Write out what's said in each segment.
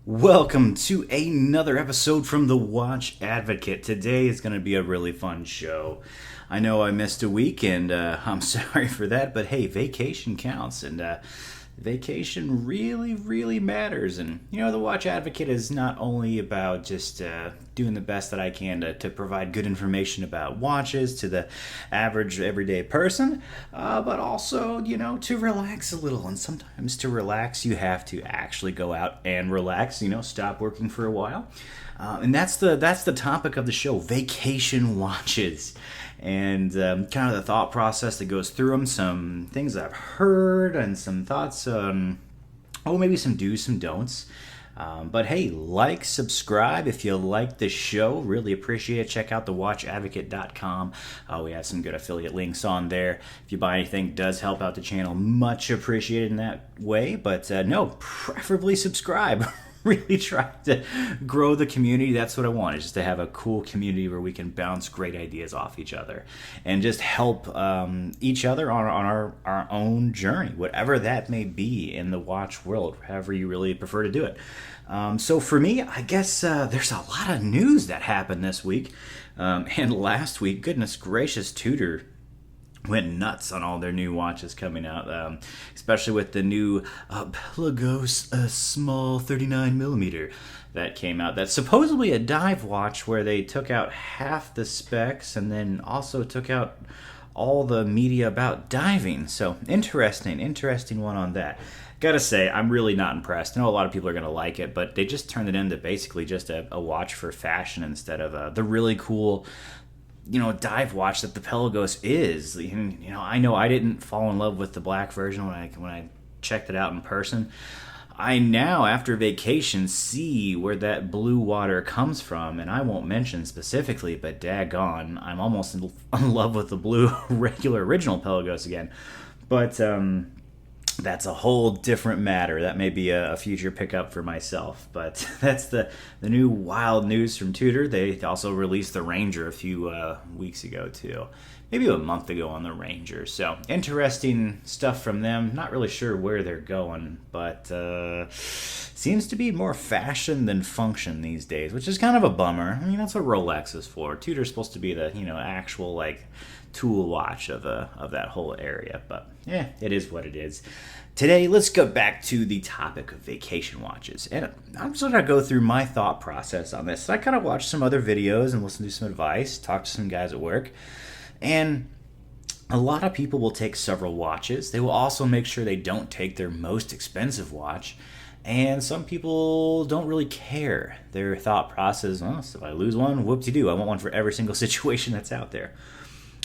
Welcome to another episode from The Watch Advocate. Today is going to be a really fun show. I know I missed a week and I'm sorry for that, but hey, vacation counts and vacation really matters. And The Watch Advocate is not only about just doing the best that I can to provide good information about watches to the average everyday person, but also, to relax a little. And sometimes to relax, you have to actually go out and relax, stop working for a while. And that's the topic of the show, vacation watches. And kind of the thought process that goes through them, some things I've heard, and some thoughts on, maybe some do's, some don'ts. But hey, subscribe if you like the show. Really appreciate it. Check out TheWatchAdvocate.com. We have some good affiliate links on there. If you buy anything, it does help out the channel. Much appreciated in that way. But preferably subscribe. Really try to grow the community. That's what I want, is just to have a cool community where we can bounce great ideas off each other and just help each other on our own journey, whatever that may be in the watch world, however you really prefer to do it. So for me, I guess there's a lot of news that happened this week and last week. Goodness gracious, Tudor went nuts on all their new watches coming out, especially with the new Pelagos small 39mm that came out. That's supposedly a dive watch where they took out half the specs and then also took out all the media about diving. So interesting one on that. Gotta say, I'm really not impressed. I know a lot of people are gonna like it, but they just turned it into basically just a watch for fashion instead of the really cool dive watch that the Pelagos is. I know I didn't fall in love with the black version when I checked it out in person. I now, after vacation, see where that blue water comes from, and I won't mention specifically, but daggone, I'm almost in love with the blue regular original Pelagos again. But that's a whole different matter. That may be a future pickup for myself. But that's the new wild news from Tudor. They also released the Ranger a few weeks ago, too. Maybe a month ago on the Ranger. So interesting stuff from them. Not really sure where they're going, but seems to be more fashion than function these days, which is kind of a bummer. I mean, that's what Rolex is for. Tudor's supposed to be the actual tool watch of that whole area, but it is what it is. Today, let's go back to the topic of vacation watches, and I'm just gonna go through my thought process on this. So I kind of watched some other videos and listened to some advice, talked to some guys at work, and a lot of people will take several watches. They will also make sure they don't take their most expensive watch. And some people don't really care. Their thought process, so if I lose one, whoop-de-doo. I want one for every single situation that's out there.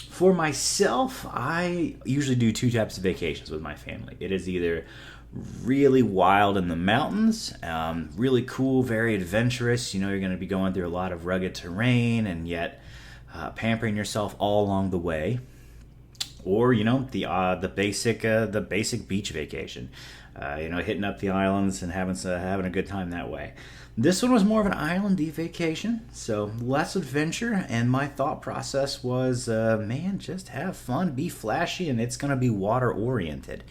For myself, I usually do two types of vacations with my family. It is either really wild in the mountains, really cool, very adventurous. You're going to be going through a lot of rugged terrain and yet pampering yourself all along the way. Or the basic beach vacation. Hitting up the islands and having a good time that way. This one was more of an islandy vacation, so less adventure, and my thought process was, just have fun, be flashy, and it's going to be water-oriented.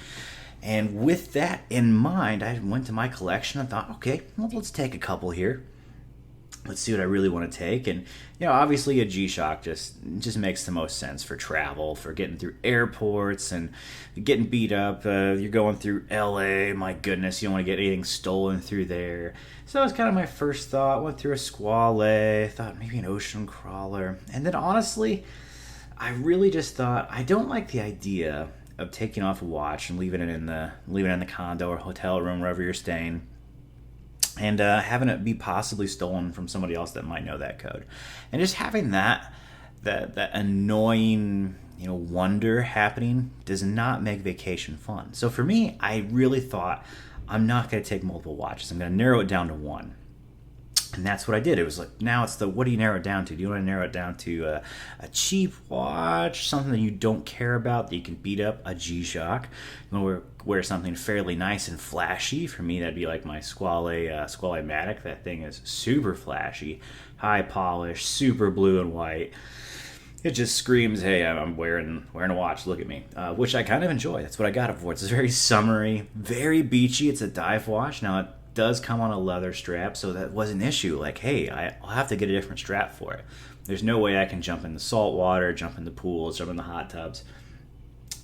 And with that in mind, I went to my collection and thought, okay, well, let's take a couple here. Let's see what I really want to take. And, obviously a G-Shock just makes the most sense for travel, for getting through airports and getting beat up. You're going through LA, my goodness, you don't want to get anything stolen through there. So that was kind of my first thought. Went through a Squale, thought maybe an ocean crawler. And then honestly, I really just thought, I don't like the idea of taking off a watch and leaving it in the condo or hotel room, wherever you're staying, and having it be possibly stolen from somebody else that might know that code. And just having that annoying, wonder happening does not make vacation fun. So for me, I really thought, I'm not going to take multiple watches. I'm going to narrow it down to one. And that's what I did. It was like, now it's what do you narrow it down to? Do you want to narrow it down to a cheap watch, something that you don't care about, that you can beat up, a G-Shock? You want to wear something fairly nice and flashy? For me, that'd be like my Squale Matic. That thing is super flashy, high polish, super blue and white. It just screams, hey, I'm wearing a watch, look at me, which I kind of enjoy. That's what I got it for. It's very summery, very beachy. It's a dive watch. Now, it does come on a leather strap, so that was an issue. Like, hey, I'll have to get a different strap for it. There's no way I can jump in the salt water, jump in the pools, jump in the hot tubs,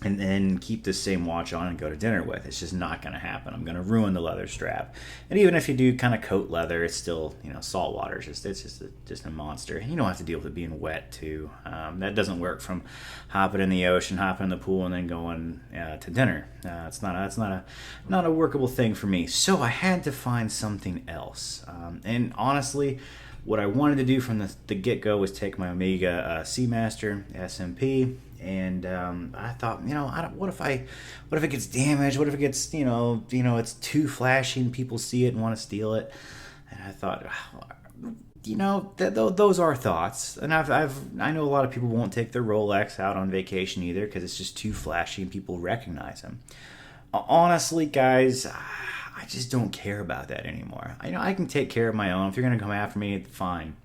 and then keep this same watch on and go to dinner with. It's just not going to happen. I'm going to ruin the leather strap. And even if you do kind of coat leather, it's still, salt water. It's just a monster. And you don't have to deal with it being wet too. That doesn't work from hopping in the ocean, hopping in the pool, and then going to dinner. It's not a workable thing for me. So I had to find something else. And honestly, what I wanted to do from the get-go was take my Omega Seamaster SMP, and I thought, what if it gets damaged? What if it gets, it's too flashy and people see it and want to steal it? And I thought, those are thoughts, and I know a lot of people won't take their Rolex out on vacation either because it's just too flashy and people recognize them. Honestly, guys, I just don't care about that anymore. I can take care of my own. If you're going to come after me, fine.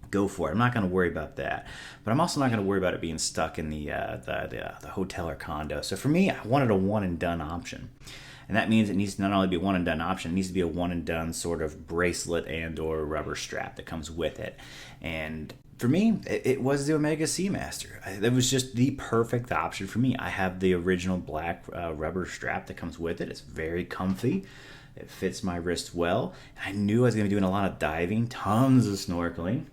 Go for it. I'm not going to worry about that. But I'm also not going to worry about it being stuck in the hotel or condo. So for me, I wanted a one-and-done option. And that means it needs to not only be a one-and-done option, it needs to be a one-and-done sort of bracelet and or rubber strap that comes with it. And for me, it was the Omega Seamaster. It was just the perfect option for me. I have the original black rubber strap that comes with it. It's very comfy. It fits my wrist well. I knew I was going to be doing a lot of diving, tons of snorkeling,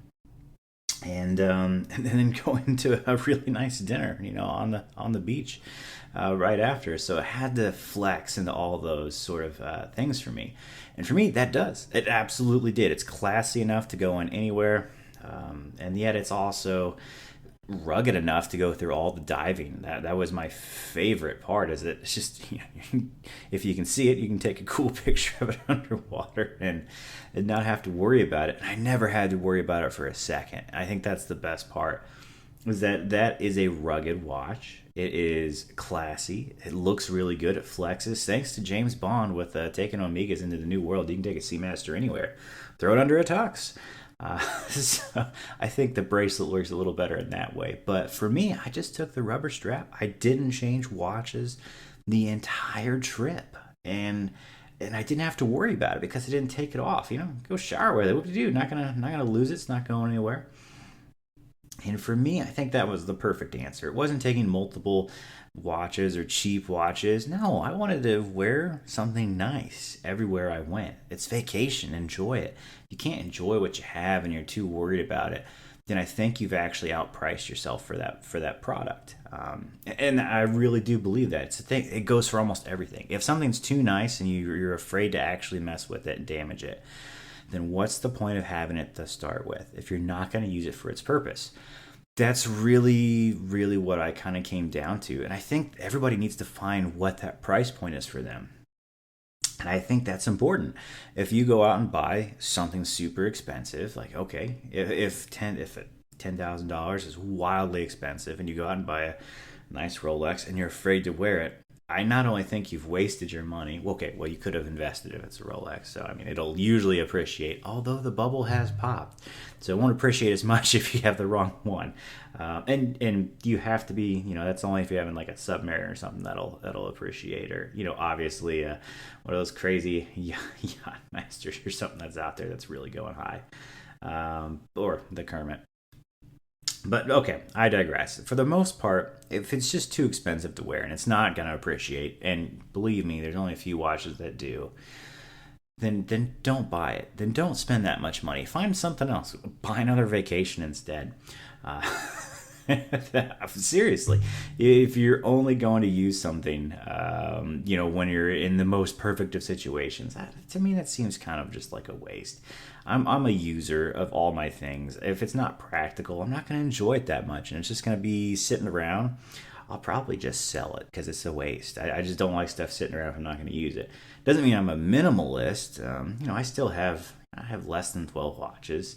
and then going to a really nice dinner, on the beach right after. So it had to flex into all those sort of things for me. And for me, that does. It absolutely did. It's classy enough to go in anywhere. And yet it's also rugged enough to go through all the diving. That was my favorite part, is that it's just, if you can see it, you can take a cool picture of it underwater and not have to worry about it. And I never had to worry about it for a second. I think that's the best part, is that is a rugged watch. It is classy. It looks really good. It flexes. Thanks to James Bond with taking Omegas into the new world. You can take a Seamaster anywhere. Throw it under a tux. So I think the bracelet works a little better in that way. But for me, I just took the rubber strap. I didn't change watches the entire trip. And I didn't have to worry about it because I didn't take it off. Go shower with it. What do you do? Not gonna lose it. It's not going anywhere. And for me, I think that was the perfect answer. It wasn't taking multiple watches or cheap watches. No, I wanted to wear something nice everywhere I went. It's vacation. Enjoy it. If you can't enjoy what you have and you're too worried about it, then I think you've actually outpriced yourself for that product. And I really do believe that. It's a thing. It goes for almost everything. If something's too nice and you're afraid to actually mess with it and damage it, then what's the point of having it to start with if you're not going to use it for its purpose? That's really, really what I kind of came down to. And I think everybody needs to find what that price point is for them. And I think that's important. If you go out and buy something super expensive, like, okay, if $10,000 is wildly expensive and you go out and buy a nice Rolex and you're afraid to wear it, I not only think you've wasted your money. Okay, well, you could have invested if it's a Rolex. So, it'll usually appreciate, although the bubble has popped. So it won't appreciate as much if you have the wrong one. And you have to be, that's only if you're having like a Submariner or something that'll appreciate. Or, obviously one of those crazy yacht masters or something that's out there that's really going high. Or the Kermit. But okay, I digress. For the most part, if it's just too expensive to wear and it's not going to appreciate, and believe me, there's only a few watches that do, then don't buy it. Then don't spend that much money. Find something else. Buy another vacation instead. Seriously, if you're only going to use something, when you're in the most perfect of situations, to me that seems kind of just like a waste. I'm a user of all my things. If it's not practical, I'm not going to enjoy it that much, and it's just going to be sitting around. I'll probably just sell it because it's a waste. I just don't like stuff sitting around if I'm not going to use it. Doesn't mean I'm a minimalist. I still have less than 12 watches.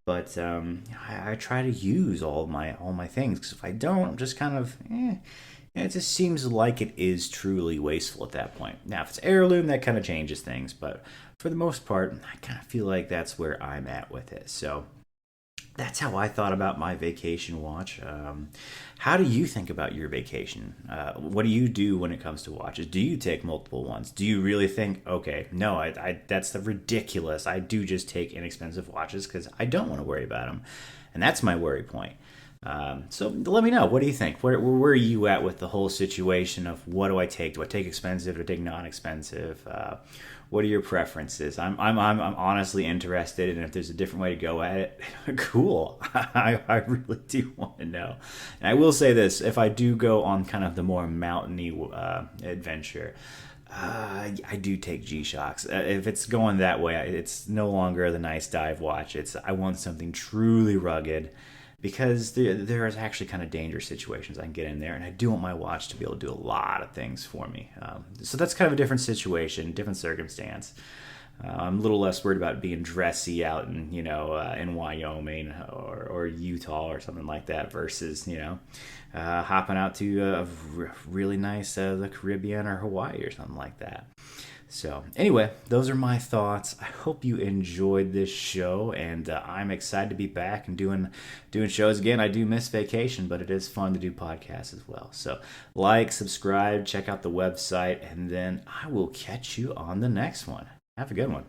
But I try to use all my things, because if I don't, I'm just kind of, it just seems like it is truly wasteful at that point. Now, if it's heirloom, that kind of changes things, but for the most part, I kind of feel like that's where I'm at with it. So that's how I thought about my vacation watch. How do you think about your vacation? What do you do when it comes to watches? Do you take multiple ones? Do you really think, okay, no, that's the ridiculous. I do just take inexpensive watches because I don't want to worry about them, and that's my worry point. So let me know. What do you think? Where are you at with the whole situation of what do I take? Do I take expensive? Do I take non-expensive? What are your preferences? I'm honestly interested, and if there's a different way to go at it, cool. I really do want to know. And I will say this: if I do go on kind of the more mountainy adventure, I do take G-Shocks. If it's going that way, it's no longer the nice dive watch. I want something truly rugged because there is actually kind of dangerous situations I can get in there, and I do want my watch to be able to do a lot of things for me. So that's kind of a different situation, different circumstance. I'm a little less worried about being dressy out in Wyoming or Utah or something like that versus hopping out to really nice the Caribbean or Hawaii or something like that. So anyway, those are my thoughts. I hope you enjoyed this show, and I'm excited to be back and doing shows again. I do miss vacation, but it is fun to do podcasts as well. So like, subscribe, check out the website, and then I will catch you on the next one. Have a good one.